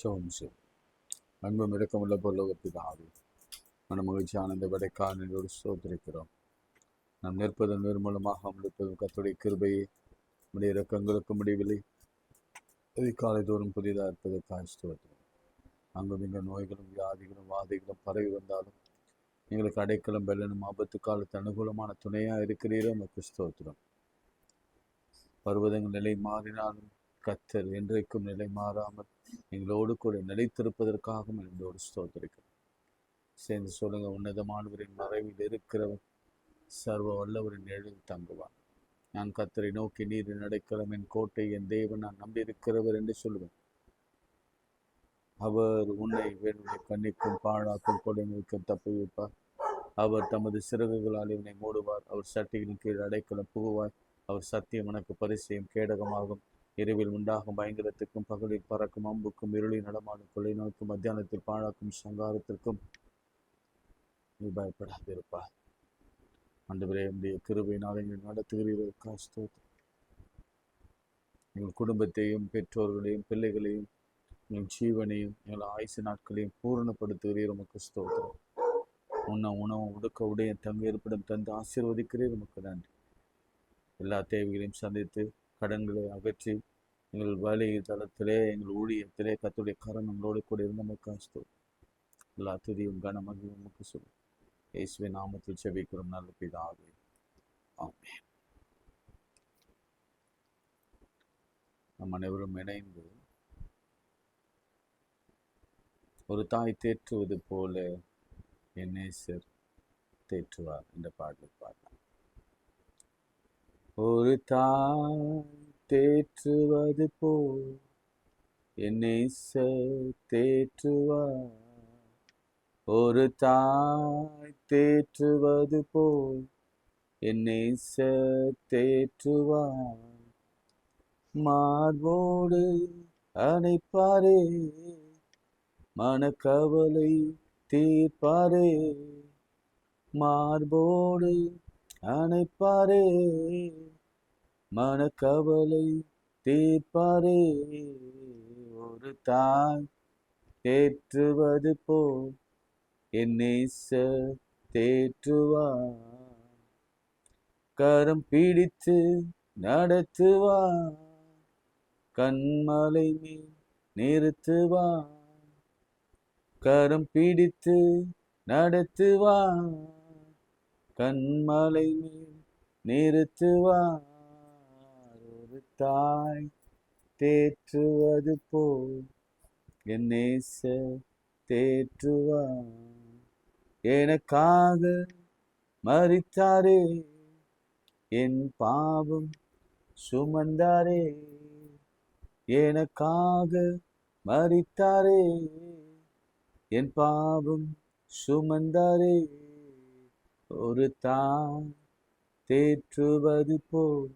ஜெபம். அன்பும் இரக்கமுள்ள பரலோக பிதாவே, மன மகிழ்ச்சி ஆனந்த விடைக்காரனோடு சோதரிக்கிறோம். நாம் நிற்பதன் நிர்மூலமாக அமர்ப்பதும் கர்த்தருடைய கிருபையை உடைய இரக்கங்களுக்கு முடிவில்லை. காலை தோறும் புதிதாக இருப்பதற்காக ஸ்தோத்திரம். அங்கும் இங்கு நோய்களும் வியாதிகளும் வாதைகளும் பரவி வந்தாலும் எங்களுக்கு அடைக்கலம் வெள்ளனும் ஆபத்து காலத்து அனுகூலமான துணையாக இருக்கிறீரோ நமக்கு ஸ்தோத்திரம். பருவதங்கள் நிலை மாறினாலும் கர்த்தர் என்றைக்கும் நிலை மாறாமல் எங்களோடு கூட நிலைத்திருப்பதற்காகவும் எங்களோடு ஸ்தோத்திரிக்கிறோம். சேர்ந்து சொல்லுங்க, உன்னதமானவரின் மறைவில் இருக்கிறவர் சர்வ வல்லவரின் நிழலில் தங்குவான். நான் கர்த்தரை நோக்கி நீரின் அடைக்கலம், என் கோட்டை, என் தேவன், நான் நம்பியிருக்கிறவர் என்று சொல்லுவேன். அவர் உன்னை வேணுடைய கண்ணிக்கும் பாழாக்கும் கொடை நோய்க்கும் தப்பி வைப்பார். அவர் தமது சிறகுகளால் இவனை மூடுவார். அவர் சட்டையின் கீழ் அடைக்கலம் புகுவார். அவர் சத்தியம் உனக்கு பரிசையும் கேடகமாகும். இரவில் உண்டாகும் பயங்கரத்துக்கும் பகலில் பறக்கும் அம்புக்கும் இருளில் நடமாடும் கொள்ளை நோய்க்கும் மத்தியானத்தில் பாழாக்கும் சங்காரத்திற்கும் நீ பயப்படாதிருப்பார். ஆண்டவரே, உடைய கிருபையினால் எங்கள் நடத்துகிறீர்கள். ஸ்தோத்திரம். எங்கள் குடும்பத்தையும் பெற்றோர்களையும் பிள்ளைகளையும் எங்கள் ஜீவனையும் எங்கள் ஆயுசு நாட்களையும் பூரணப்படுத்துகிறீர். உமக்கு ஸ்தோத்திரம். உணவு உடுக்க உடைய தங்க இருப்பிடம் தந்து ஆசீர்வதிக்கிறீர். உமக்கு நன்றி. எல்லா தேவைகளையும் சந்தித்து கடன்களை அகற்றி எங்கள் வழி தளத்திலே எங்கள் ஊழியத்திலே கர்த்தருடைய கரம் நம்மளோடு கூட இருந்த நமக்கு எல்லா துதியும் கனமகியும் உமக்கு சொல்லும். இயேசுவின் நாமத்தில் ஜெபிக்கிறோம் நல்ல பிதாவே, ஆமென். நம் அனைவரும் இணைந்து ஒரு தாய் தேற்றுவது போல என் நேசர் தேற்றுவார் என்ற பாடல் பாடலாம். ஒரு தாய் தேற்றுவது போல் என் நேசர் தேற்றுவார். ஒரு தாய் தேற்றுவது போல் என் நேசர் தேற்றுவார். மார்போடு அணைப்பாரே, மனக்கவலை தீர்ப்பாரே. மார்போடு அணைப்பாரே, மனக்கவலை தீர்ப்பாரே. ஒரு தாய் தேற்றுவது போல் என் நேசர் தேற்றுவார். கரம் பிடித்து நடத்துவார், கண்மலை மேல் நிறுத்துவார். கரம் பிடித்து நடத்துவார், கண்மலை மேல் நிறுத்துவார். ஒரு தாய் தேற்றுவது போல் என் நேசர் தேற்றுவார். எனக்காக மரித்தாரே, என் பாவம் சுமந்தாரே. எனக்காக மரித்தாரே, என் பாவம் சுமந்தாரே. ஒரு தாய் தேற்றுவது போல்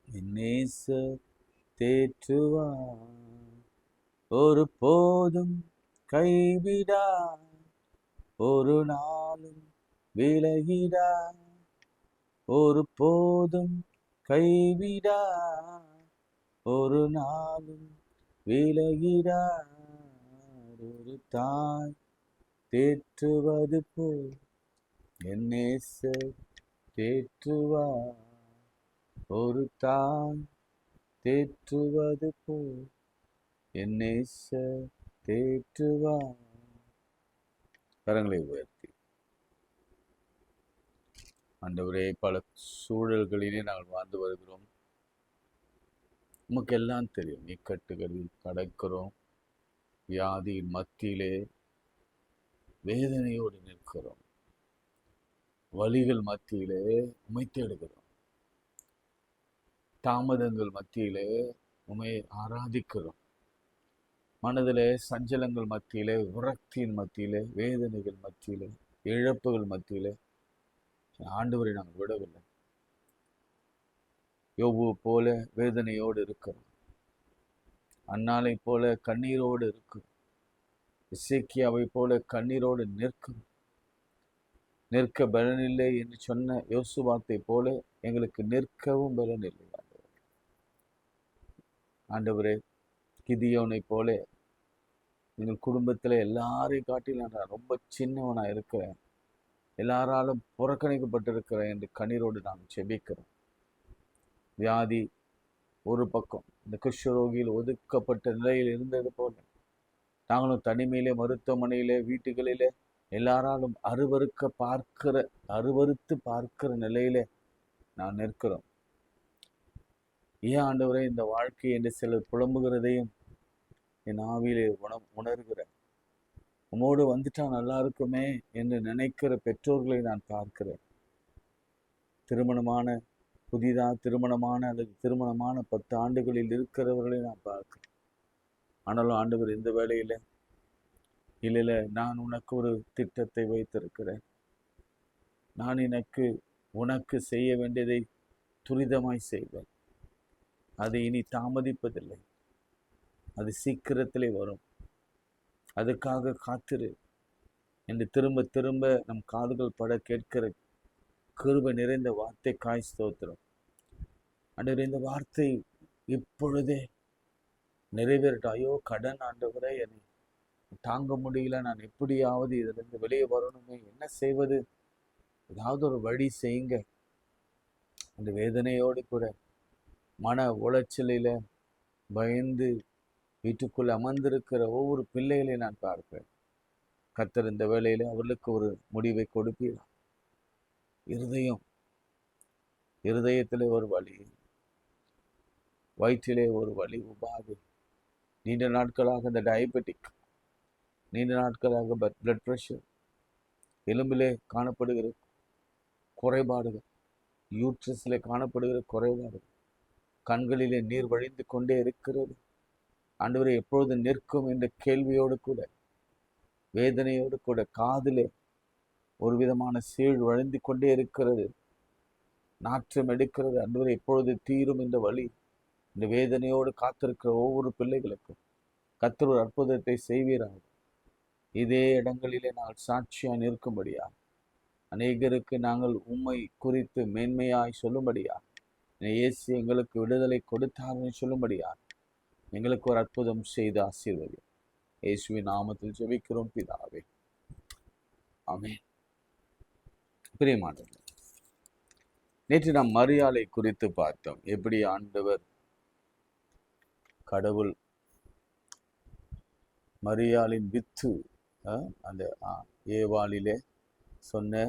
என் நேசர் தேற்றுவார். ஒரு போதும் கைவிடார், ஒரு நாளும் விலகிடார். ஒரு போதும் கைவிடார், ஒரு நாளும் விலகிடார். ஒரு தாய் தேற்றுவது போல் என் நேசர் தேற்றுவார். ஒரு தாய் தேற்றுவது போல் என் நேசர் தேற்றுவார். கரங்களை உயர்த்தி ஆண்டவரே, பல சூழல்களிலே நாங்கள் வாழ்ந்து வருகிறோம். நமக்கு எல்லாம் தெரியும். இக்கட்டுகளில் கடக்கிறோம், வியாதியின் மத்தியிலே வேதனையோடு நிற்கிறோம், வலிகள் மத்தியிலே உம்மை தேடுகிறோம், தாமதங்கள் மத்தியிலே உம்மை ஆராதிக்கிறோம், மனதிலே சஞ்சலங்கள் மத்தியிலே, விரக்தியின் மத்தியிலே, வேதனைகள் மத்தியிலே, இழப்புகள் மத்தியிலே ஆண்டவரை நாங்கள் விடவில்லை. யோபு போல வேதனையோடு இருக்கிறோம், அன்னாலை போல கண்ணீரோடு இருக்கிறோம், எசேக்கியாவை போல கண்ணீரோடு நிற்கிறோம். நிற்க பலனில்லை என்று சொன்ன யோசுவாத்தை போல எங்களுக்கு நிற்கவும் பலனில்லை. ஆண்டவரே, கிதியோனை போல எங்கள் குடும்பத்தில் எல்லாரையும் காட்டிலும் நான் ரொம்ப சின்னவனாக இருக்கிறேன், எல்லாராலும் புறக்கணிக்கப்பட்டிருக்கிறேன் என்று கண்ணீரோடு நாங்கள் செபிக்கிறோம். வியாதி ஒரு பக்கம், இந்த குஷ்டரோகியில் ஒதுக்கப்பட்ட நிலையில் இருந்தது போல நாங்களும் தனிமையிலே, மருத்துவமனையிலே, வீட்டுகளிலே எல்லாராலும் அருவருத்து பார்க்கிற நிலையிலே நான் நிற்கிறோம். ஏன் ஆண்டவரே இந்த வாழ்க்கை என்று சிலர் புலம்புகிறதையும் என் ஆவியிலே உணர்கிறேன். உமோடு வந்துட்டா நல்லா இருக்குமே என்று நினைக்கிற பெற்றோர்களை நான் பார்க்கிறேன். புதிதாக திருமணமான அல்லது திருமணமான 10 ஆண்டுகளில் இருக்கிறவர்களை நான் பார்க்கிறேன். ஆனாலும் ஆண்டவர் இந்த வேளையில இல்ல, நான் உனக்கு ஒரு திட்டத்தை வைத்திருக்கிறேன், நான் உனக்கு செய்ய வேண்டியதை துரிதமாய் செய்வேன், அதை இனி தாமதிப்பதில்லை, அது சீக்கிரத்திலே வரும், அதுக்காக காத்திரு என்று திரும்ப திரும்ப நம் காதுகள் பட கேட்கிற கிருபை நிறைந்த வார்த்தை காய் ஸ்தோத்திரம். ஆண்டவரே, இந்த வார்த்தை இப்பொழுதே நிறைவேறட்டும். ஐயோ கடன் ஆண்டவரே, என்னை தாங்க முடியல, நான் எப்படியாவது இதிலிருந்து வெளியே வரணுமே, என்ன செய்வது, ஏதாவது ஒரு வழி செய்யுங்க. அந்த வேதனையோடு கூட மன உளைச்சலில் பயந்து வீட்டுக்குள்ள அமர்ந்திருக்கிற ஒவ்வொரு பிள்ளைகளையும் நான் பார்ப்பேன். கர்த்தர் இந்த வேளையில அவர்களுக்கு ஒரு முடிவை கொடுப்பீரா? இருதயத்திலே ஒரு வலி, வயிற்றிலே ஒரு வலி, உபாதை, நீண்ட நாட்களாக இந்த டயபெட்டிக், நீண்ட நாட்களாக பிளட் ப்ரெஷர், எலும்பிலே காணப்படுகிற குறைபாடுகள், யூட்ரஸிலே காணப்படுகிற குறைபாடுகள், கண்களிலே நீர் வழிந்து கொண்டே இருக்கிறது. ஆண்டவரே, எப்பொழுது நிற்கும் என்ற கேள்வியோடு கூட, வேதனையோடு கூட, காதிலே ஒரு விதமான சீழ் வழிந்து கொண்டே இருக்கிறது, நாற்றம் எடுக்கிறது. ஆண்டவரே, எப்பொழுது தீரும் இந்த வலி, இந்த வேதனையோடு காத்திருக்கிற ஒவ்வொரு பிள்ளைகளுக்கும் கர்த்தர் ஒரு அற்புதத்தை செய்வீராக. இதே இடங்களிலே நாங்கள் சாட்சியாய் நிற்கும்படியா, அநேகருக்கு நாங்கள் உம்மை குறித்து மேன்மையாய் சொல்லும்படியா, இயேசு எங்களுக்கு விடுதலை கொடுத்தார்னு சொல்லும்படியா, எங்களுக்கு ஒரு அற்புதம் செய்து ஆசீர்வதி. இயேசுவின் நாமத்தில் ஜெபிக்கிறோம் பிதாவே, ஆமென். பிரியமானவர்களே, நேற்று நாம் மரியாதை குறித்து பார்த்தோம். எப்படி ஆண்டவர் கடவுள் மரியாளின் வித்து, அந்த ஏவாளிலே சொன்ன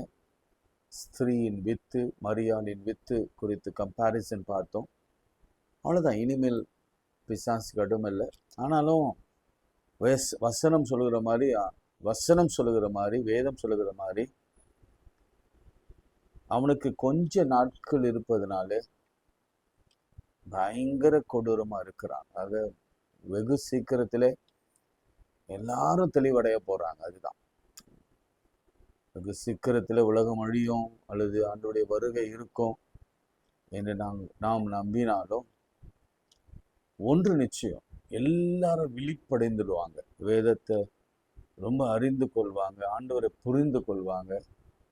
ஸ்திரீயின் வித்து, மரியாளின் வித்து குறித்து கம்பேரிசன் பார்த்தோம். அவ்வளோதான். இனிமேல் பிசாசு கடுமல்ல. ஆனாலும் வசனம் சொல்லுகிற மாதிரி, வேதம் சொல்லுகிற மாதிரி அவனுக்கு கொஞ்ச நாட்கள் இருப்பதனால பயங்கர கொடூரமா இருக்கிறான். ஆக வெகு சீக்கிரத்திலே எல்லாரும் தெளிவடைய போறாங்க. அதுதான், வெகு சீக்கிரத்தில் உலகம் அழியும் அல்லது ஆண்டவருடைய வருகை இருக்கும் என்று நாம் நம்பினாலும் ஒன்று நிச்சயம், எல்லாரும் விழிப்படைந்துடுவாங்க, வேதத்தை ரொம்ப அறிந்து கொள்வாங்க, ஆண்டவரை புரிந்து கொள்வாங்க,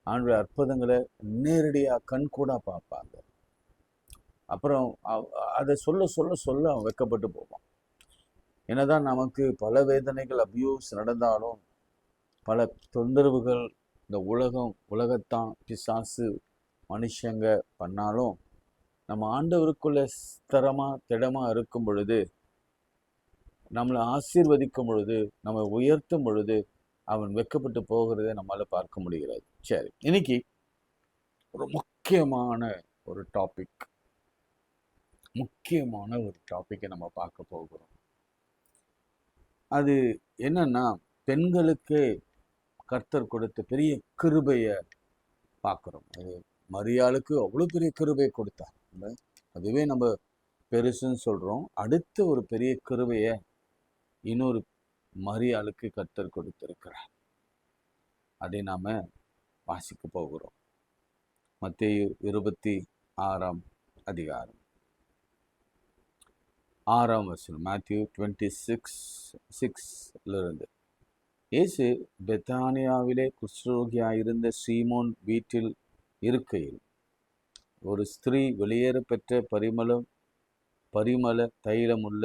ஆண்டவருடைய அற்புதங்களை நேரடியாக கண்கூடா பார்ப்பாங்க. அப்புறம் அதை சொல்ல சொல்ல சொல்ல அவன் வெட்கப்பட்டு போவான். என்னதான் நமக்கு பல வேதனைகள், அபியூஸ் நடந்தாலும், பல தொந்தரவுகள் இந்த உலகத்தான் பிசாசு மனுஷங்க பண்ணாலும், நம்ம ஆண்டவருக்குள்ள திடமா இருக்கும் பொழுது, நம்மளை ஆசீர்வதிக்கும் பொழுது, நம்ம உயர்த்தும் பொழுது அவன் வெட்கப்பட்டு போகிறதை நம்மளால பார்க்க முடிகிறது. சரி, இன்னைக்கு ஒரு முக்கியமான ஒரு டாபிக்கை நம்ம பார்க்க போகிறோம். அது என்னன்னா, பெண்களுக்கு கர்த்தர் கொடுத்த பெரிய கிருபையை பார்க்குறோம். அது மரியாளுக்கு அவ்வளோ பெரிய கிருபையை கொடுத்தார். அதுவே நம்ம பெருசுன்னு சொல்கிறோம். அடுத்த ஒரு பெரிய கிருபையை இன்னொரு மரியாளுக்கு கர்த்தர் கொடுத்திருக்கிறார். அதை நாம் வாசிக்க போகிறோம். மத்தேயு 26 அதிகாரம் 6 வசனம். மேத்யூ 26:6 இயேசு பெத்தானியாவிலே குஷ்டரோகியாயிருந்த சீமோன் வீட்டில் இருக்கையில் ஒரு ஸ்திரீ வெளியேற பெற்ற பரிமள தைலமுள்ள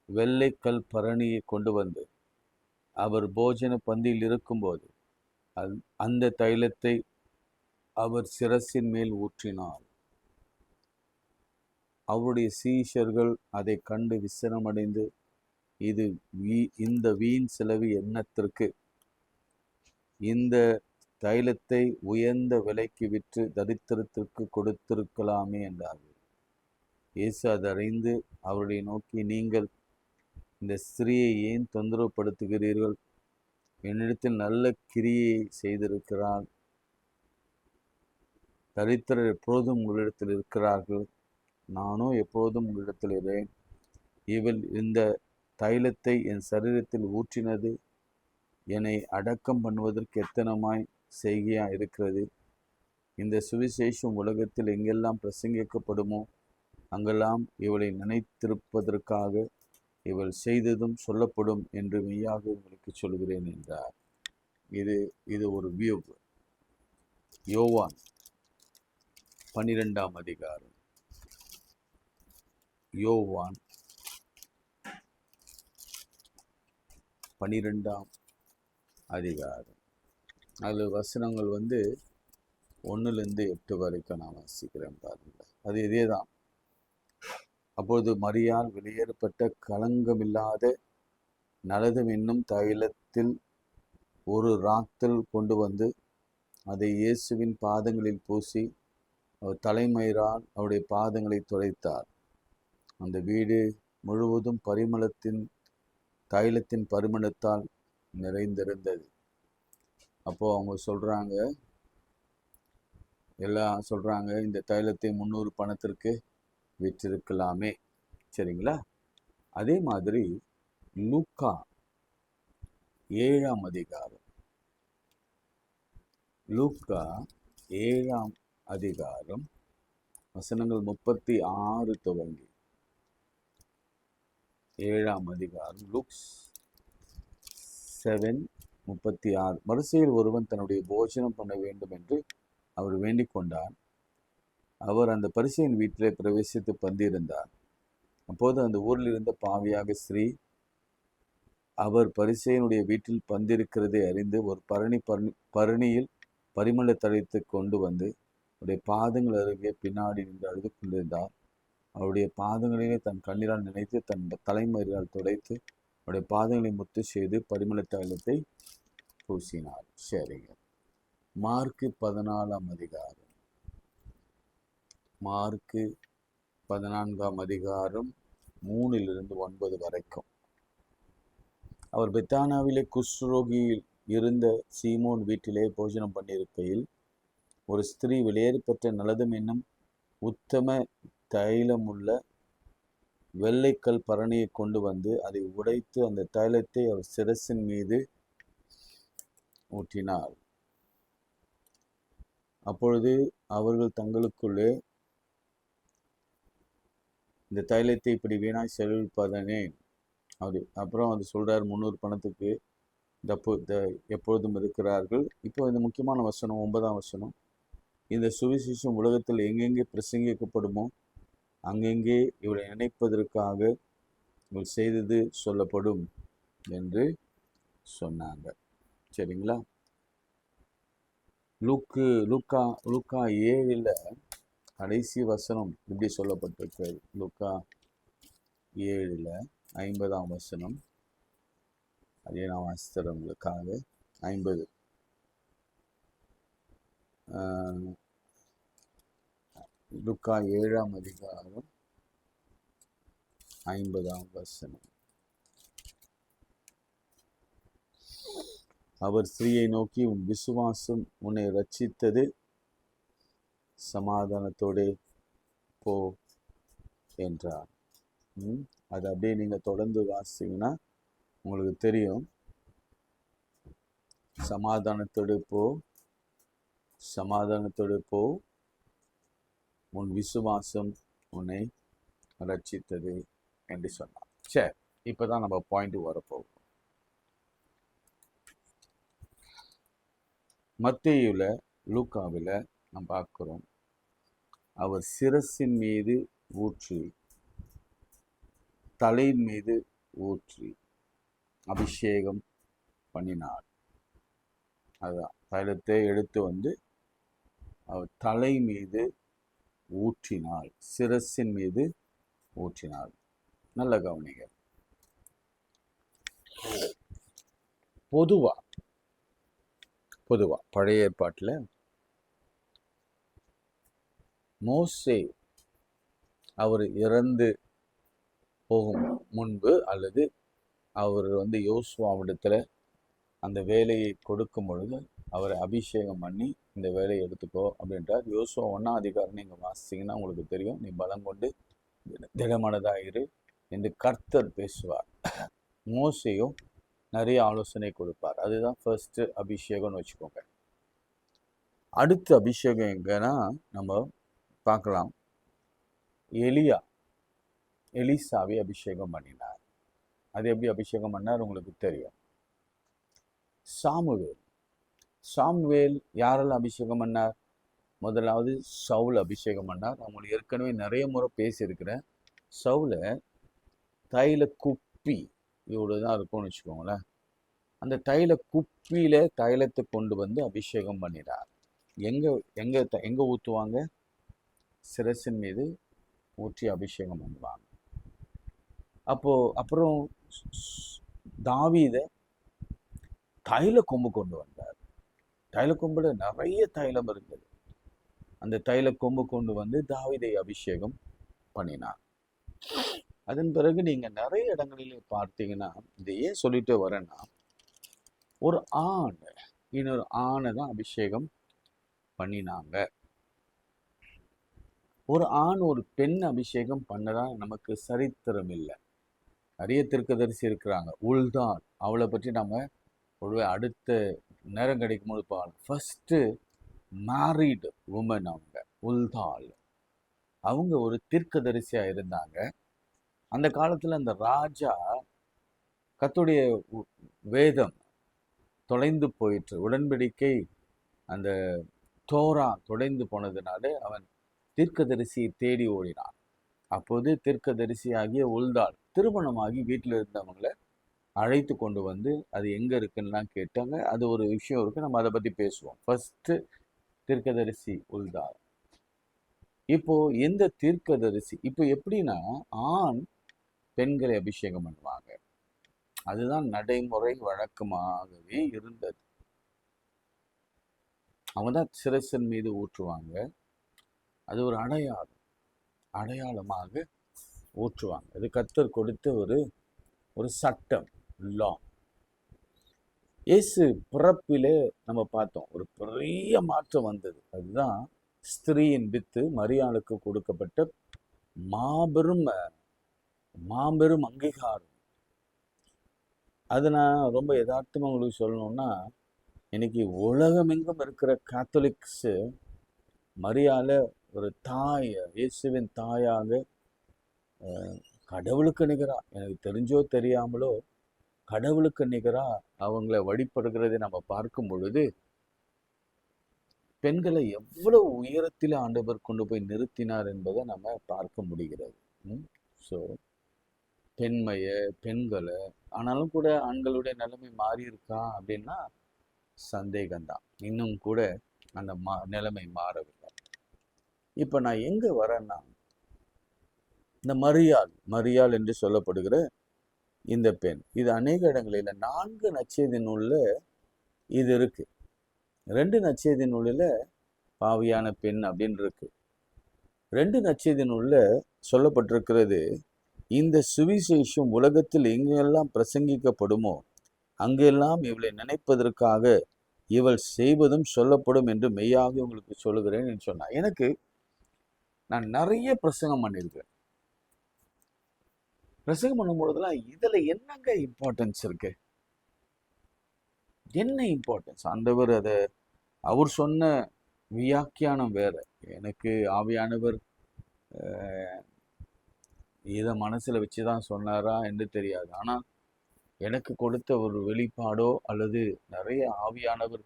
வெள்ளைக்கல் பரணியை கொண்டு வந்து அவர் போஜன பந்தியில் இருக்கும்போது அந்த தைலத்தை அவர் சிரசின் மேல் ஊற்றினார். அவருடைய சீஷர்கள் அதை கண்டு விசனமடைந்து, இது இந்த வீண் செலவு எண்ணத்திற்கு, இந்த தைலத்தை உயர்ந்த விலைக்கு விற்று தரித்திரத்திற்கு கொடுத்திருக்கலாமே என்றார்கள். இயேசு அதை அறிந்து அவருடைய நோக்கி, நீங்கள் இந்த ஸ்திரீயை ஏன் தொந்தரவுப்படுத்துகிறீர்கள்? என்னிடத்தில் நல்ல கிரியை செய்திருக்கிறாள். தரித்திரர் எப்பொழுதும் உங்களிடத்தில் இருக்கிறார்கள், நானோ எப்பொழுதும் உங்களிடத்தில் இருக்கிறேன். இவள் இந்த தைலத்தை என் சரீரத்தில் ஊற்றினது என்னை அடக்கம் பண்ணுவதற்கு எத்தனமாய் செய்கையா இருக்கிறது. இந்த சுவிசேஷம் உலகத்தில் எங்கெல்லாம் பிரசங்கிக்கப்படுமோ அங்கெல்லாம் இவளை நினைத்திருப்பதற்காக இவள் செய்ததும் சொல்லப்படும் என்று மெய்யாக உங்களுக்கு சொல்கிறேன் என்றார். இது ஒரு வியூ. யோவான் 12ஆம் அதிகாரம். யோவான் 12ஆம் அதிகாரம். அதில் வசனங்கள் 1-8 வரைக்கும் நான் வாசிக்கிறேன் பாருங்க. அது இதே தான். அப்போது மரியாள் வெளியேறப்பட்ட களங்கமில்லாத நலதம் என்னும் தைலத்தில் ஒரு ராத்தல் கொண்டு வந்து அதை இயேசுவின் பாதங்களில் பூசி அவர் தலைமயிரால் அவருடைய பாதங்களை துடைத்தார். அந்த வீடு முழுவதும் தைலத்தின் பரிமளத்தால் நிறைந்திருந்தது. அப்போது அவங்க சொல்கிறாங்க, எல்லாம் சொல்கிறாங்க, இந்த தைலத்தை 300 பணத்திற்கு விற்றிருக்கலாமே. சரிங்களா? அதே மாதிரி லூக்கா 7ஆம் அதிகாரம். லூக்கா 7ஆம் அதிகாரம் வசனங்கள் 36 துவங்கி. 7ஆம் அதிகாரம் லூக் 7:36. வரிசையில் ஒருவன் தன்னுடைய போஜனம் பண்ண வேண்டும் என்று அவர் வேண்டிக் கொண்டார். அவர் அந்த பரிசேயன் வீட்டிலே பிரவேசித்து பந்தியிருந்தார். அப்போது அந்த ஊரில் இருந்த பாவியாக ஸ்திரீ அவர் பரிசேயனுடைய வீட்டில் பந்திருக்கிறதை அறிந்து ஒரு பரணியில் பரிமள தைலத்தை கொண்டு வந்து அவருடைய பாதங்கள் அருகே பின்னாடி நின்று அழுது கொண்டிருந்தார். அவருடைய பாதங்களிலே தன் கண்ணீரால் நினைத்து தன் தலைமயிரால் துடைத்து அவருடைய பாதங்களை முத்து செய்து பரிமள தைலத்தை பூசினார். சரிங்க. மார்க்கு 14ஆம் அதிகாரம். மார்க்கு 14ஆம் அதிகாரம் 3-9 வரைக்கும். அவர் பெத்தானாவிலே குஷ்ரோகியில் இருந்த சீமோன் வீட்டிலே போஜனம் பண்ணியிருக்கையில் ஒரு ஸ்திரீ வெளியேறப்பெற்ற நலதம் என்னும் உத்தம தைலமுள்ள வெள்ளைக்கல் பரணியை கொண்டு வந்து அதை உடைத்து அந்த தைலத்தை அவர் சிரசின் மீது ஊற்றினார். அப்பொழுது அவர்கள் தங்களுக்குள்ளே, இந்த தைலத்தை இப்படி வீணாய் செலவிப்பதனே. அப்புறம் அது சொல்றார், 300 பணத்துக்கு எப்பொழுதும் இருக்கிறார்கள். இப்போ இந்த முக்கியமான வசனம் 9ஆம் வசனம். இந்த சுவிசேஷம் உலகத்தில் எங்கெங்கே பிரசங்கிக்கப்படுமோ அங்கெங்கே இவளை நினைப்பதற்காக இவள் செய்தது சொல்லப்படும் என்று சொன்னாங்க. சரிங்களா? லூக்கா 7 கடைசி வசனம் இப்படி சொல்லப்பட்டிருக்கு. லூக்கா 7 50ஆம் வசனம். அதே நான் வாசித்தவங்களுக்காக 50. லூக்கா 7ஆம் அதிகாரம் 50ஆம் வசனம். அவர் ஸ்திரீயை நோக்கி, உன் விசுவாசம் உன்னை ரட்சித்தது, சமாதானத்தோடு போ என்றார். அது அப்படியே நீங்கள் தொடர்ந்து வாசிங்கன்னா உங்களுக்கு தெரியும். சமாதானத்தோடு போ, சமாதானத்தோடு போ, உன் விசுவாசம் உன்னை ரட்சித்தது என்று சொன்னார். சரி, இப்போதான் நம்ம பாயிண்ட் வரப்போகும். மத்தேயுல லூக்காவில் நம்ம பார்க்குறோம், அவர் சிரசின் மீது ஊற்றி, தலையின் மீது ஊற்றி அபிஷேகம் பண்ணினாள். அதுதான் தைலத்தை எடுத்து வந்து அவர் தலை மீது ஊற்றினாள், சிரசின் மீது ஊற்றினாள். நல்ல கவனிங்க. பொதுவா பழைய ஏற்பாட்டில் மோசே அவர் இறந்து போகும் முன்பு அல்லது அவர் வந்து யோசுவாவிடத்துல அந்த வேலையை கொடுக்கும் பொழுது அவரை அபிஷேகம் பண்ணி இந்த வேலையை எடுத்துக்கோ அப்படின்றார். யோசுவா 1ஆம் அதிகாரம் நீங்கள் வாசிச்சிங்கன்னா உங்களுக்கு தெரியும். நீ பலம் கொண்டு திடமனதாயிரு என்று கர்த்தர் பேசுவார். மோசையும் நிறைய ஆலோசனை கொடுப்பார். அதுதான் ஃபர்ஸ்ட் அபிஷேகம்னு வச்சுக்கோங்க. அடுத்த அபிஷேகம் எங்கன்னா நம்ம பார்க்கலாம், எலிசாவை அபிஷேகம் பண்ணினார். அது எப்படி அபிஷேகம் பண்ணார் உங்களுக்கு தெரியும். சாமுவேல் யாரெல்லாம் அபிஷேகம் பண்ணார்? முதலாவது சவுல் அபிஷேகம் பண்ணார். அவங்களுக்கு ஏற்கனவே நிறைய முறை பேசியிருக்கிறேன். சவுல தைல குப்பி இவ்வளோதான் இருக்கும்னு வச்சுக்கோங்களேன். அந்த தைல குப்பியில தைலத்தை கொண்டு வந்து அபிஷேகம் பண்ணினார். எங்க ஊற்றுவாங்க? சிரசின் மீது ஊற்றி அபிஷேகம் பண்ணுவாங்க. அப்புறம் தாவீத தைல கொம்பு கொண்டு வந்தார். தைல கொம்புல நிறைய தைலம் இருந்தது. அந்த தைல கொம்பு கொண்டு வந்து தாவீதை அபிஷேகம் பண்ணினார். அதன் பிறகு நீங்க நிறைய இடங்களிலே பார்த்தீங்கன்னா, இதை ஏன் சொல்லிட்டு வரேன்னா, ஒரு ஆண் இன்னொரு ஆணை தான் அபிஷேகம் பண்ணினாங்க. ஒரு ஆண் ஒரு பெண் அபிஷேகம் பண்ணதா நமக்கு சரித்திரம் இல்லை. நிறைய தீர்க்கதரிசி இருக்கிறாங்க. உல்தான், அவளை பற்றி நம்ம ஒரு அடுத்த நேரம் கிடைக்கும் போது பார்க்கலாம். ஃபர்ஸ்ட் மேரீடு உமன் அவங்க உல்தால். அவங்க ஒரு தீர்க்கதரிசியா இருந்தாங்க. அந்த காலத்துல அந்த ராஜா கர்த்தருடைய வேதம் தொலைந்து போயிற்று, உடன்படிக்கை அந்த தோரா தொலைந்து போனதுனால அவன் தீர்க்கதரிசியை தேடி ஓடினான். அப்போது தீர்க்கதரிசி ஆகிய உல்தாள் திருமணமாகி வீட்டில் இருந்தவங்களை அழைத்து கொண்டு வந்து அது எங்க இருக்குன்னுலாம் கேட்டாங்க. அது ஒரு விஷயம் இருக்கு, நம்ம அதை பத்தி பேசுவோம். ஃபர்ஸ்ட் தீர்க்கதரிசி உல்தாள். இப்போ எந்த தீர்க்கதரிசி இப்போ எப்படின்னா, ஆண் பெண்களை அபிஷேகம் பண்ணுவாங்க. அதுதான் நடைமுறை வழக்கமாகவே இருந்தது. அவங்க தான் சிரசின் மீது ஊற்றுவாங்க. அது ஒரு அடையாளமாக ஊற்றுவாங்க. அது கர்த்தர் கொடுத்த ஒரு சட்டம், லா. இயேசு பிறப்பிலே நம்ம பார்த்தோம், ஒரு பெரிய மாற்றம் வந்தது. அதுதான் ஸ்திரீயின் வித்து மரியாளுக்கு கொடுக்கப்பட்ட மாபெரும் அங்கீகாரம். அது நான் ரொம்ப யதார்த்தமாக உங்களுக்கு சொல்லணும்னா, இன்னைக்கு உலகமெங்கும் இருக்கிற கேத்தலிக்ஸு மரியாதை ஒரு தாய், இயேசுவின் தாயாக, கடவுளுக்கு நிகராக, எனக்கு தெரிஞ்சோ தெரியாமலோ கடவுளுக்கு நிகராக அவங்கள வழிபடுகிறதை நம்ம பார்க்கும் பொழுது பெண்களை எவ்வளவு உயரத்தில் ஆண்டவர் கொண்டு போய் நிறுத்தினார் என்பதை நம்ம பார்க்க முடிகிறது. ஸோ பெண்களை, ஆனாலும் கூட ஆண்களுடைய நிலைமை மாறி இருக்கா அப்படின்னா சந்தேகம்தான். இன்னும் கூட அந்த நிலைமை மாறவில்லை. இப்போ நான் எங்க வரேன்னா, இந்த மரியாள் என்று சொல்லப்படுகிற இந்த பெண், இது அநேக இடங்களில் 4 நற்செய்தி நூலில் இது இருக்கு. 2 நற்செய்தி நூலில் பாவியான பெண் அப்படின்னு இருக்கு. 2 நற்செய்தி நூலில் சொல்லப்பட்டிருக்கிறது, இந்த சுவிசேஷம் உலகத்தில் எங்கெல்லாம் பிரசங்கிக்கப்படுமோ அங்கெல்லாம் இவளை நினைப்பதற்காக இவள் செய்வதும் சொல்லப்படும் என்று மெய்யாக உங்களுக்கு சொல்லுகிறேன் சொன்னார். எனக்கு நான் நிறைய பிரசங்கம் பண்ணியிருக்கேன். பிரசங்கம் பண்ணும்பொழுதுலாம் இதுல என்னங்க இம்பார்ட்டன்ஸ் இருக்கு? என்ன இம்பார்ட்டன்ஸ்? ஆண்டவர் அவர் சொன்ன வியாக்கியானம் வேற. எனக்கு ஆவியானவர் இதை மனசுல வச்சுதான் சொன்னாரா என்று தெரியாது. ஆனா எனக்கு கொடுத்த ஒரு வெளிப்பாடோ அல்லது நிறைய ஆவியானவர்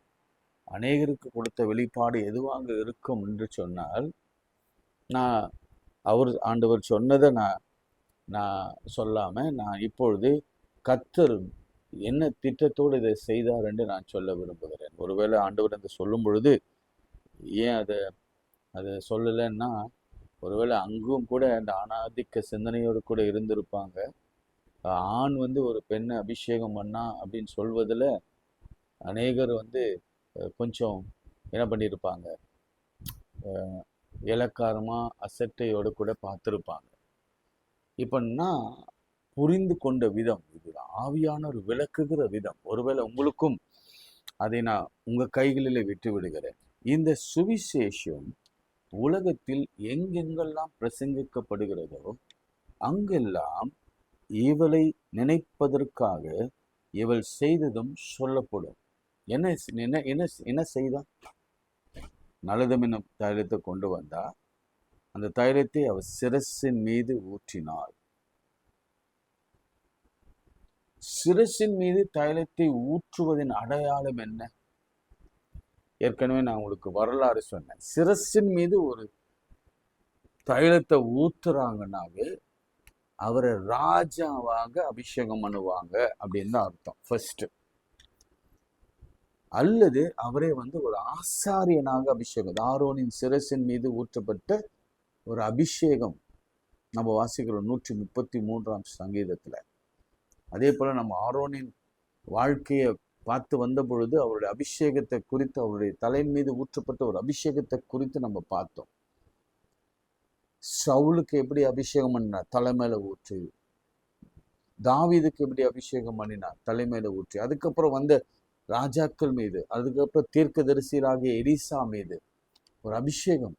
அநேகருக்கு கொடுத்த வெளிப்பாடு எதுவாக இருக்கும் என்று சொன்னால், நான் ஆண்டவர் சொன்னதை நான் சொல்லாம நான் இப்பொழுது கர்த்தர் என்ன திட்டத்தோடு இதை செய்தார் என்று நான் சொல்ல விரும்புகிறேன். ஒருவேளை ஆண்டவர் அதை சொல்லும் பொழுது ஏன் அதை சொல்லலைன்னா, ஒருவேளை அங்கும் கூட அந்த ஆணாதிக்க சிந்தனையோடு கூட இருந்திருப்பாங்க. ஆண் ஒரு பெண்ணை அபிஷேகம் பண்ணா அப்படின்னு சொல்வதில் அநேகர் கொஞ்சம் என்ன பண்ணியிருப்பாங்க, இலக்காரமாக அசட்டையோடு கூட பார்த்துருப்பாங்க. இப்போ நான் புரிந்து கொண்ட விதம் இதுதான், ஆவியானவர் விளக்குகிற விதம். ஒருவேளை உங்களுக்கும் அதை நான் உங்கள் கைகளில் விட்டு விடுகிறேன். இந்த சுவிசேஷம் உலகத்தில் எங்கெங்கெல்லாம் பிரசங்கிக்கப்படுகிறதோ அங்கெல்லாம் இவளை நினைப்பதற்காக இவள் செய்ததும் சொல்லப்படும். என்ன என்ன என்ன என்ன செய்தா? நலதம் என்னும் தைலத்தை கொண்டு வந்தா, அந்த தைலத்தை அவள் சிரசின் மீது ஊற்றினாள். சிரசின் மீது தைலத்தை ஊற்றுவதின் அடையாளம் என்ன? ஏற்கனவே நான் உங்களுக்கு வரலாறு சொன்னேன். சிரசின் மீது ஒரு தைலத்தை ஊத்துறாங்கன்னாவே அவரை ராஜாவாக அபிஷேகம் பண்ணுவாங்க அப்படின்னு தான் அர்த்தம் ஃபர்ஸ்ட். அல்லது அவரே ஒரு ஆசாரியனாக அபிஷேகம், ஆரோனின் சிரசின் மீது ஊற்றப்பட்ட ஒரு அபிஷேகம் நம்ம வாசிக்கிறோம் 133ஆம் சங்கீதத்துல. அதே போல நம்ம ஆரோனின் வாழ்க்கையை பார்த்து வந்த பொழுது அவருடைய அபிஷேகத்தை குறித்து, அவருடைய தலையின் மீது ஊற்றப்பட்ட ஒரு அபிஷேகத்தை குறித்து நம்ம பார்த்தோம். சவுலுக்கு எப்படி அபிஷேகம் பண்ணினார்? தலைமையில ஊற்றி. தாவீதுக்கு எப்படி அபிஷேகம் பண்ணினார்? தலைமையில ஊற்றி. அதுக்கப்புறம் வந்த ராஜாக்கள் மீது, அதுக்கப்புறம் தீர்க்கதரிசியாகிய எலிசா மீது ஒரு அபிஷேகம்.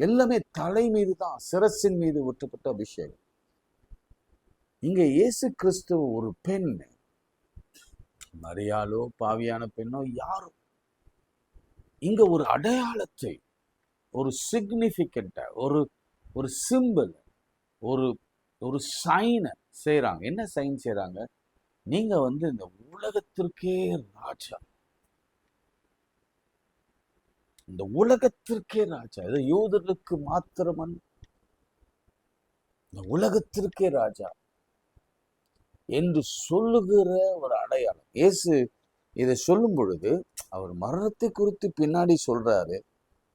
எல்லாமே தலை மீது தான், சிரசின் மீது ஊற்றப்பட்ட அபிஷேகம். இங்க இயேசு கிறிஸ்துவ ஒரு பெண், மரியாளோ பாவியான பெண்ணோ யாரோ, இங்க ஒரு அடையாளத்தை, ஒரு சிக்னிபிகண்ட, ஒரு சிம்பிள், ஒரு சைனை செய்யறாங்க. என்ன சைன் செய்யறாங்க? நீங்க இந்த உலகத்திற்கே ராஜா, இந்த உலகத்திற்கே ராஜா. இது யூதர்களுக்கு மாத்திரமன், இந்த உலகத்திற்கே ராஜா என்று சொல்லுகிற ஒரு அடையாளம். இயேசு இதை சொல்லும் பொழுது அவர் மரணத்தை குறித்து பின்னாடி சொல்றாரு.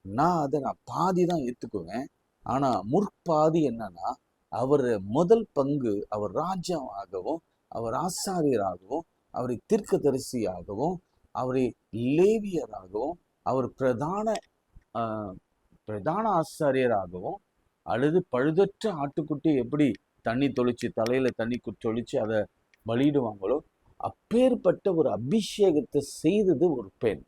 நான் பாதி தான் ஏத்துக்குவேன். ஆனா முற்பாதி என்னன்னா, அவர் முதல் பங்கு அவர் ராஜாவாகவும், அவர் ஆசாரியராகவும், அவரை தீர்க்கதரிசியாகவும், அவரை லேவியராகவும், அவர் பிரதான ஆசாரியராகவும், அல்லது பழுதற்ற ஆட்டுக்குட்டி எப்படி தண்ணி தொளிச்சு, தலையில தண்ணி தொளிச்சு அதை பலியிடுவாங்களோ அப்பேற்பட்ட ஒரு அபிஷேகத்தை செய்தது ஒரு பெண்.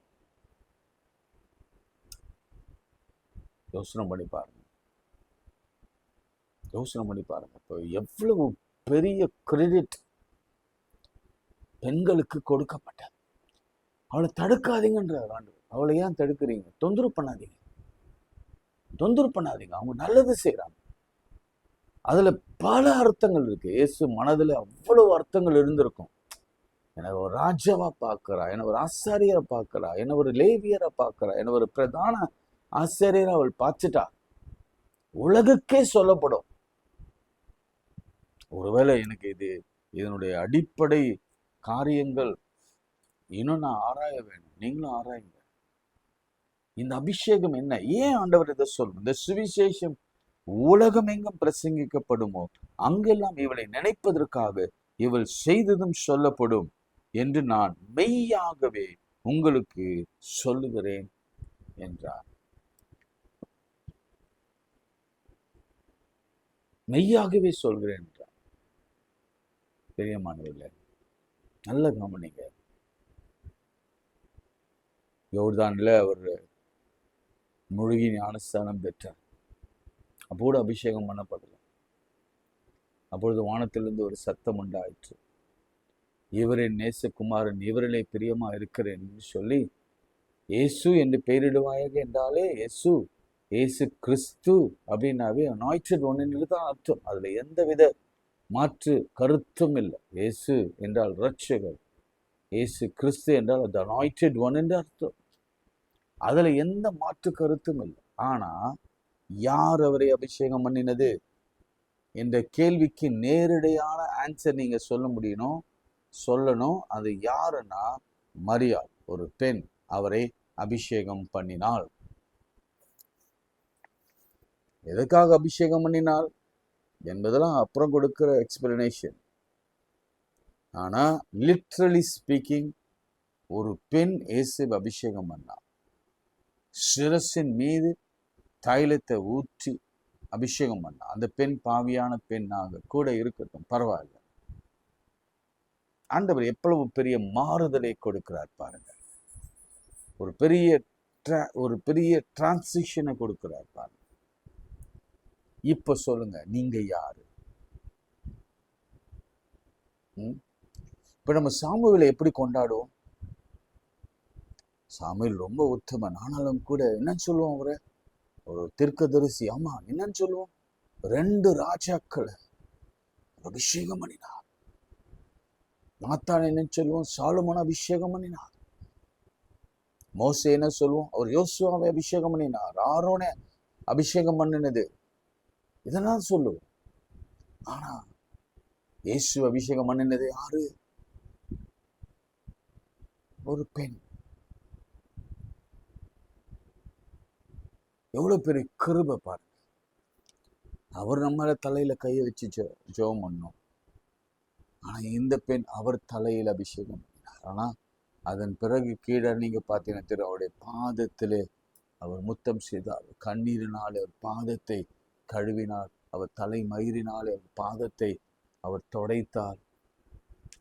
யோசனை பண்ணி பாருங்க, யோசனை பண்ணி பாருங்க. இப்போ எவ்வளவு பெரிய கிரெடிட் பெண்களுக்கு கொடுக்கப்பட்டது. அவளை தடுக்காதீங்கன்றார் ஆண்டவர். அவளை ஏன் தடுக்கிறீங்க? தொந்தரவு பண்ணாதீங்க, தொந்தரவு பண்ணாதீங்க. அவங்க நல்லது செய்யறாங்க. அதுல பல அர்த்தங்கள் இருக்கு. இயேசு மனதுல அவ்வளவு அர்த்தங்கள் இருந்திருக்கும். என்னை ஒரு ராஜாவா பார்க்கிறா, என்னை ஒரு ஆசாரியரை பார்க்கிறா, என்னை ஒரு லேவியரை பார்க்கிறா, என்னை ஒரு பிரதான ஆசாரியரை அவள் பார்த்துட்டா. உலகுக்கே சொல்லப்படும். ஒருவேளை எனக்கு இதனுடைய அடிப்படை காரியங்கள் இன்னும் நான் ஆராய வேணும். நீங்களும் ஆராயுங்க. இந்த அபிஷேகம் என்ன? ஏன் ஆண்டவர் இதை சொல்லணும்? இந்த சுவிசேஷம் உலகம் எங்கும் பிரசங்கிக்கப்படுமோ அங்கெல்லாம் இவளை நினைப்பதற்காக இவள் செய்ததும் சொல்லப்படும் என்று நான் மெய்யாகவே உங்களுக்கு சொல்லுகிறேன் என்றார். மெய்யாகவே சொல்கிறேன் என்றார். பெரியமானவர்களே, நல்ல கவனிங்க. யோர்தான்ல அவர் முழுகி ஞானஸ்தானம் பெற்றார். அப்போது அபிஷேகம் பண்ணப்படல. அப்பொழுது வானத்திலிருந்து ஒரு சத்தம் உண்டாயிற்று. இவரின் நேசகுமாரன், இவரிலே பிரியமா இருக்கிறேன் என்று சொல்லி, இயேசு என்று பெயரிடுவாயாக என்றாலே இயேசு கிறிஸ்து அப்படின்னாவே அனாயிண்டட் ஒன் என்று தான் அர்த்தம். அதுல எந்தவித மாற்று கருத்தும் இல்லை. இயேசு என்றால் இரட்சகர், இயேசு கிறிஸ்து என்றால் அது அனாயிண்டட் ஒன் என்று அர்த்தம். அதுல எந்த மாற்று கருத்தும் இல்லை. ஆனா யார் அவரை அபிஷேகம் பண்ணினது என்ற கேள்விக்கு நேரடியான ஆன்சர் நீங்க சொல்ல முடியணும். சொல்லணும். அது யாருன்னா மரியாள், ஒரு பெண், அவரை அபிஷேகம் பண்ணினாள். எதுக்காக அபிஷேகம் பண்ணினாள் என்பதெல்லாம் அப்புறம் கொடுக்கிற எக்ஸ்பிளனேஷன். ஆனா லிட்ரலி ஸ்பீக்கிங், ஒரு பெண் இயேசுவை அபிஷேகம் பண்ணா. சிரசின் மீது தைலத்தை ஊற்றி அபிஷேகம் பண்ணா. அந்த பெண் பாவியான பெண்ணாக கூட இருக்கட்டும், பரவாயில்ல. ஆண்டவர் எவ்வளவு பெரிய மாறுதலை கொடுக்கிறார் பாருங்க. ஒரு பெரிய டிரான்சிஷனை கொடுக்கிறார் பாருங்க. இப்ப சொல்லுங்க, நீங்க யாரு? இப்ப நம்ம சாமுவேலை எப்படி கொண்டாடுவோம்? சாமுவேல் ரொம்ப உத்தமன், ஆனாலும் கூட என்னன்னு சொல்லுவோம்? அவரை ஒரு தீர்க்கதரிசி. ஆமா, என்னன்னு சொல்லுவோம்? 2 ராஜாக்களை அபிஷேகம் பண்ணினார். நாத்தான் என்ன சொல்லுவோம்? சாலமோன் அபிஷேகம் பண்ணினார். மோசே என்ன சொல்லுவோம்? அவர் யோசுவாவை அபிஷேகம் பண்ணினார். ஆரோனை அபிஷேகம் பண்ணினது, இதெல்லாம் சொல்லுவோம். ஆனா இயேசு அபிஷேகம் பண்ணினது யாரு? ஒரு பெண். எவ்வளவு பெரிய கிருபை பாருங்க. அவர் நம்மள தலையில கையை வச்சு ஜெபம் பண்ணோம். ஆனா இந்த பெண் அவர் தலையில் அபிஷேகம் பண்ணினார். ஆனா அதன் பிறகு கீழே நீங்க பார்த்தீங்கன்னா அவருடைய பாதத்திலே அவர் முத்தம் செய்தார். கண்ணீரினால் அவர் பாதத்தை கழுவினார். அவர் தலை மயிரினால் அவர் பாதத்தை அவர் தொடைத்தார்.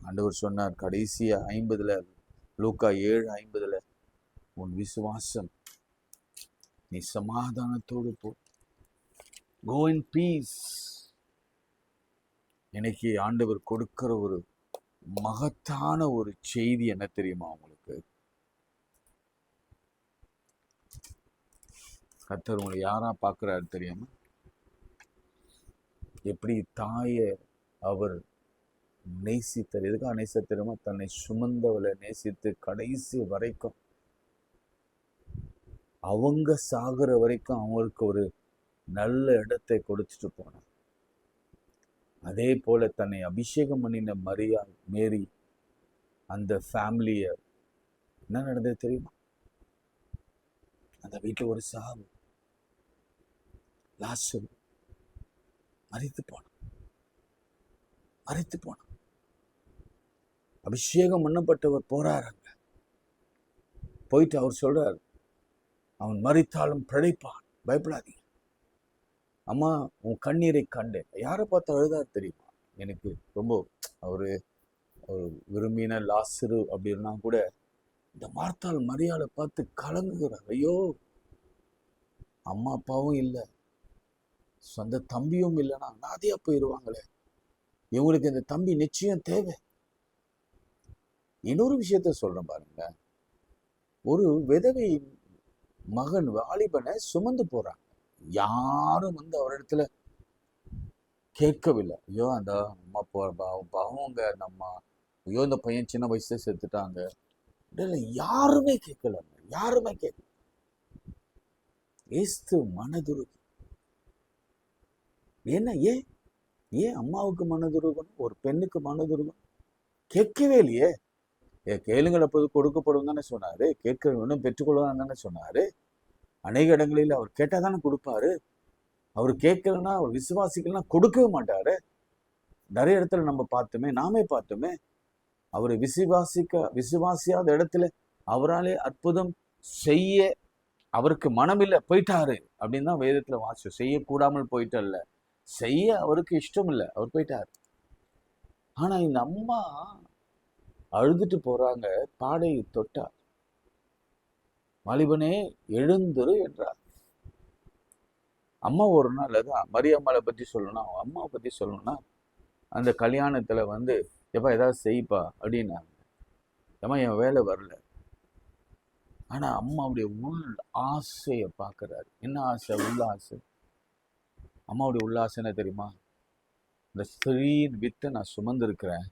ஆண்டவர் சொன்னார் கடைசியா 50, லூக்கா 7:50, உன் விசுவாசம், நீ சமாதானத்தோடு போ, கோ இன் பீஸ். இன்னைக்கு ஆண்டவர் கொடுக்கிற ஒரு மகத்தான ஒரு செய்தி என்ன தெரியுமா உங்களுக்கு? கர்த்தர் உங்களை யாரா பார்க்கிறாரு தெரியுமா? எப்படி தாயை அவர் நேசித்தார். எதுக்காக நேசித்தார் தெரியுமா? தன்னை சுமந்தவளை நேசித்து கடைசி வரைக்கும், அவங்க சாகுற வரைக்கும் அவங்களுக்கு ஒரு நல்ல இடத்தை கொடுத்துட்டு போனார். அதே போல தன்னை அபிஷேகம் பண்ணின மேரி, அந்த ஃபேமிலிய என்ன நடந்தது தெரியுமா? அந்த வீட்டுல ஒரு சாவு, லாசரு மரித்து போனான். அபிஷேகம் பண்ணப்பட்டவர் போறாருங்க. போயிட்டு அவர் சொல்றாரு, அவன் மரித்தாலும் பிழைப்பான், பயப்படாதீங்க. அம்மா, உன் கண்ணீரை கண்டேன். யாரை பார்த்து அழுதார் தெரியுமா? எனக்கு ரொம்ப அவரு விரும்பின லாசரு அப்படின்னா கூட இந்த மார்த்தாள் மரியாதை பார்த்து கலங்குகிறார். ஐயோ, அம்மா அப்பாவும் இல்லை, சொந்த தம்பியும் இல்லைன்னா நாதியா போயிடுவாங்களே, இவங்களுக்கு இந்த தம்பி நிச்சயம் தேவை. இன்னொரு விஷயத்த சொல்றேன் பாருங்க. ஒரு விதவை மகன் வாலிபனை சுமந்து போறாங்க. யாரும் அவரிடத்துல கேட்கவில்லை. ஐயோ அந்த அம்மா அவங்க நம்ம, ஐயோ இந்த பையன் சின்ன வயசுல செத்துட்டாங்க, யாருமே கேட்கல. ஏஸ்து மனதுருகி. என்ன? ஏன் அம்மாவுக்கு மனதுருகணும், ஒரு பெண்ணுக்கு மனதுருகணும்? கேட்கவே இல்லையே. கேளுங்கள் அப்போது கொடுக்கப்படும் தானே சொன்னாரு. கேட்கணும் பெற்றுக்கொள்வாங்க தானே சொன்னாரு. அநேக இடங்களில் அவர் கேட்டாதானே கொடுப்பாரு. அவர் கேட்கலன்னா, அவர் விசுவாசிக்கலாம் கொடுக்கவே மாட்டாரு. நிறைய இடத்துல நம்ம நாமே பார்த்தோமே. அவரை விசுவாசியாத இடத்துல அவராலே அற்புதம் செய்ய அவருக்கு மனமில்லை, போயிட்டாரு அப்படின்னு தான் வேதத்துல வாசிச்சோம். செய்யக்கூடாமல் போயிட்டல்ல, செய்ய அவருக்கு இஷ்டம் இல்லை, அவர் போயிட்டாரு. ஆனா இந்த அம்மா அழுதுட்டு போறாங்க. பாடையை தொட்டார். வாலிபனே எழுந்துரு என்றார். அம்மா ஒரு நாள் அதான் மரியம்மாவை பத்தி சொல்லணும், அம்மாவை பத்தி சொல்லணும்னா, அந்த கல்யாணத்துல எப்பா ஏதாவது செய்ப்பா அப்படின்னாங்க. ஏமா என் வேலை வரல. ஆனா அம்மாவுடைய உள் ஆசையை பார்க்கிறாரு. என்ன ஆசை? உள்ள ஆசை. அம்மாவுடைய உள்ள ஆசை என்ன தெரியுமா? இந்த ஸ்திரீயின் வித்தை நான் சுமந்திருக்கிறேன்,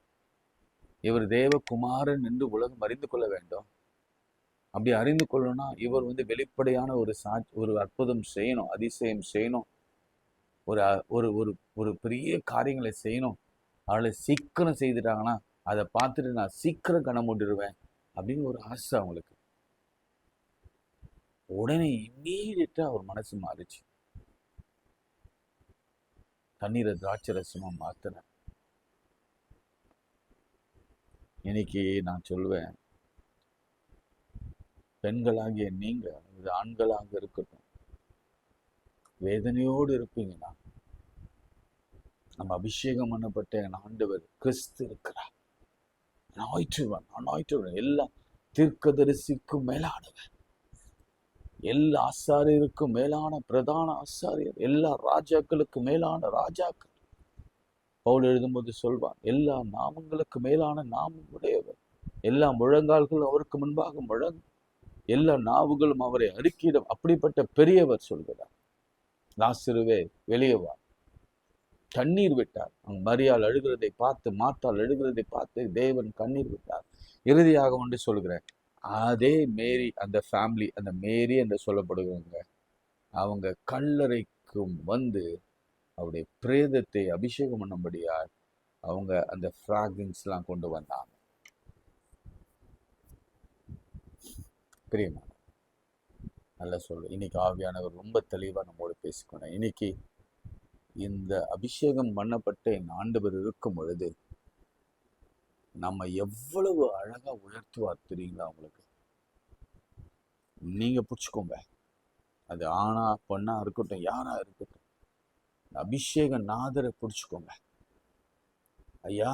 இவர் தேவகுமாரன் என்று உலகம் அறிந்து கொள்ள வேண்டும். அப்படி அறிந்து கொள்ளணும்னா இவர் வெளிப்படையான ஒரு அற்புதம் செய்யணும், அதிசயம் செய்யணும், ஒரு ஒரு ஒரு ஒரு பெரிய காரியங்களை செய்யணும். அவளை சீக்கிரம் செய்துட்டாங்கன்னா அதை பார்த்துட்டு நான் சீக்கிரம் கணம் போட்டுருவேன் அப்படின்னு ஒரு ஆசை அவங்களுக்கு. உடனே இம்மீடியட்டா அவர் மனசு மாறிச்சு. தண்ணீரை திராட்சை ரசமா மாத்தினேன். இன்னைக்கு நான் சொல்லுவேன், பெண்களாகிய நீங்க, இது ஆண்களாக இருக்கட்டும், வேதனையோடு இருப்பீங்கன்னா, நம்ம அபிஷேகம் பண்ணப்பட்ட என் ஆண்டவர் கிறிஸ்து இருக்கிறார். எல்லாம் தீர்க்கதரிசிக்கும் மேலானவர், எல்லா ஆசாரியருக்கும் மேலான பிரதான ஆசாரியர், எல்லா ராஜாக்களுக்கு மேலான ராஜாக்கள். பவுல் எழுதும்போது சொல்வார், எல்லா நாமங்களுக்கு மேலான நாமம் உடையவர், எல்லா முழங்கால்களும் அவருக்கு முன்பாக முழங்கும், எல்லா நாவுகளும் அவரை அறிக்கையிடும், அப்படிப்பட்ட பெரியவர் சொல்கிறார். லாசருவே வெளியே வா. கண்ணீர் விட்டார். மரியாள் அழுகிறதை பார்த்து, மாத்தாள் அழுகிறதை பார்த்து தேவன் கண்ணீர் விட்டார். இறுதியாக ஒன்று சொல்கிறேன், அதே மேரி, அந்த ஃபேமிலி, அந்த மேரி என்று சொல்லப்படுகிறவங்க, அவங்க கல்லறைக்கும் வந்து அவருடைய பிரேதத்தை அபிஷேகம் பண்ணும்படியார் அவங்க அந்த ஃப்ராக்ரன்ஸ்லாம் கொண்டு வந்தாங்க. பிரியமான நல்லா சொல்லு. இன்னைக்கு ஆவியானவர் ரொம்ப தெளிவாக நம்மோடு பேசிக்கணும். இன்னைக்கு இந்த அபிஷேகம் பண்ணப்பட்ட என் ஆண்டவர் இருக்கும் பொழுது நம்ம எவ்வளவு அழகா உயர்த்துவார் தெரியுங்களா உங்களுக்கு? நீங்க பிடிச்சுக்கோங்க, அது ஆணா பொண்ணா இருக்கட்டும், யாரா இருக்கட்டும், அபிஷேக நாதரை பிடிச்சுக்கோங்க. ஐயா,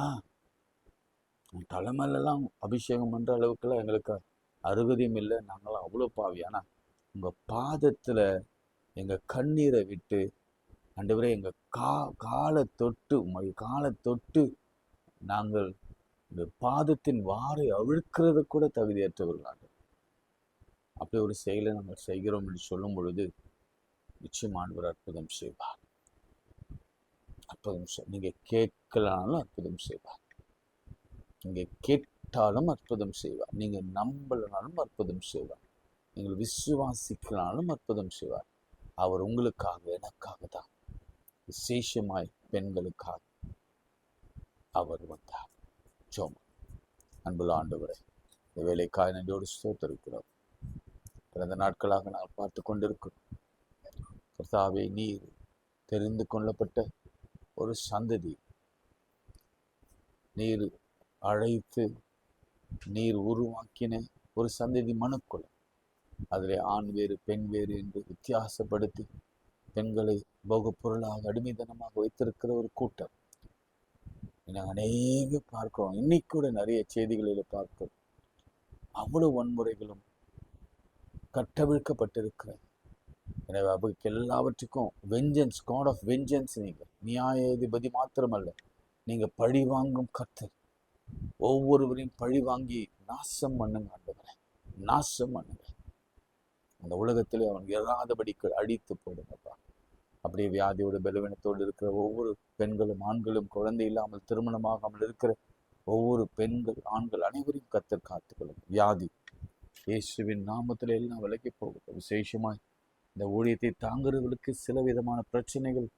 தலைமையிலலாம் அபிஷேகம் பண்ற அளவுக்குலாம் எங்களுக்கு அருகதையும் இல்லை, நாங்களாம் அவ்வளோ பாவி. ஆனா உங்க பாதத்துல எங்க கண்ணீரை விட்டு ஆண்டவரே, எங்க காலை தொட்டு, உங்களுடைய காலை தொட்டு நாங்கள் இந்த பாதத்தின் வாரை அவிழ்க்கிறது கூட தகுதியற்றவர்களாக அப்படி ஒரு செயலை நாங்கள் செய்கிறோம் என்று சொல்லும் பொழுது நிச்சயமானவர் அற்புதம் செய்வார். அற்புதம் நீங்க கேட்கலானாலும் அற்புதம் செய்வார், நீங்க கேட்டாலும் அற்புதம் செய்வார், நீங்க நம்பலனாலும் அற்புதம் செய்வார், நீங்கள் விசுவாசிக்கலாலும் அற்புதம் செய்வார். அவர் உங்களுக்காக, எனக்காக தான், விசேஷமாய் பெண்களுக்காக அவர் வந்தார். ஜெபம். அன்புள்ள ஆண்டவரே, இந்த வேலைக்காய் நன்றியோடு ஸ்தோத்திரிக்கிறோம். பிறந்த நாட்களாக நான் பார்த்து கொண்டிருக்கிறோம் கர்த்தாவே, நீர் தெரிந்து கொள்ளப்பட்ட ஒரு சந்ததி, நீர் அழைத்து நீர் உருவாக்கின ஒரு சந்ததி மனுக்குலம். அதிலே ஆண் வேறு பெண் வேறு என்று வித்தியாசப்படுத்தி பெண்களை போக பொருளாக அடிமைத்தனமாக வைத்திருக்கிற ஒரு கூட்டம் நாங்கள் அநேக பார்க்கிறோம். இன்னைக்கு கூட நிறைய செய்திகளில் பார்க்கிறோம். அவ்வளவு வன்முறைகளும் கட்டவிழ்க்கப்பட்டிருக்கிறது. எனவே அவருக்கு எல்லாவற்றுக்கும் வெஞ்சன்ஸ், காட் ஆஃப் வெஞ்சன்ஸ். நீங்க நியாயாதிபதி மாத்திரமல்ல, நீங்க பழி வாங்கும் கர்த்தர். ஒவ்வொருவரையும் பழி வாங்கி நாசம் பண்ணுங்க ஆண்டவரே, நாசம் பண்ணுங்க. அந்த உலகத்திலே அவன் எறாதபடிக்கு அடித்து போடுங்கப்பா. அப்படியே வியாதியோடு பலவீனத்தோடு இருக்கிற ஒவ்வொரு பெண்களும் ஆண்களும், குழந்தை இல்லாமல் திருமணமாகாமல் இருக்கிற ஒவ்வொரு பெண்கள் ஆண்கள் அனைவரையும் கர்த்தர் காத்துக்கொள்ளும். வியாதி இயேசுவின் நாமத்தில் எல்லாம் விலகி போகும். விசேஷமாய் இந்த ஊழியத்தை தாங்குறவர்களுக்கு சில விதமான பிரச்சனைகள்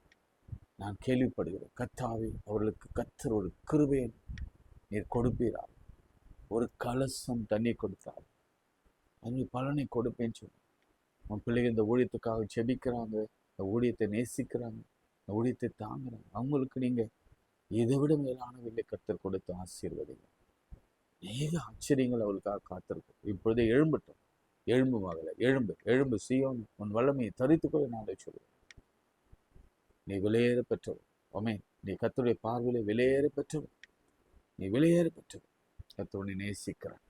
நான் கேள்விப்படுகிறேன். கர்த்தாவே, அவர்களுக்கு கர்த்தர் ஒரு கிருபையை நீர் கொடுப்பீரா. ஒரு கலசம் தண்ணி கொடுத்தார், அங்கே பலனை கொடுப்பேன்னு சொல்லி உன் பிள்ளைகள் இந்த ஊழியத்துக்காக செபிக்கிறாங்க, இந்த ஊழியத்தை நேசிக்கிறாங்க, இந்த ஊழியத்தை தாங்குறாங்க. அவங்களுக்கு நீங்க இதை விட மேலானவில்லை கர்த்தர் கொடுத்து ஆசீர்வதிங்க. அநேக ஆச்சரியங்கள் அவளுக்காக காத்திருக்கும். இப்பொழுதே எழும்பட்டும். எழும்பு மகளே, எழும்பு, எழும்பு சீயோன், உன் வல்லமையை தரித்துக்கொள்ள நாளை சொல்லுவேன். நீ விலையேற பெற்றவள். ஓமே, நீ கர்த்தருடைய பார்வையிலே விலையேற பெற்றவள். நீ விலையேற பெற்றவள். கர்த்தருடைய நேசிக்கிறார்,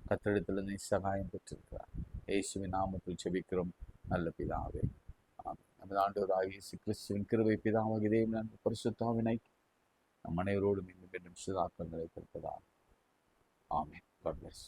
கர்த்தரிடத்துல நீ சகாயம் பெற்றிருக்கிறார். இயேசுவின் நாமத்தில் செபிக்கிறோம் நல்ல பிதாவே, ஆமென். நமது ஆண்டவராகிய இயேசு கிறிஸ்துவின் கிருபை, பிதாவாகிய தேவன் பரிசுத்த ஆவியின் நம் அனைவரோடும் இன்னும் சதாக்கள் நிலைத்திருப்பதாக. ஆமென். God bless.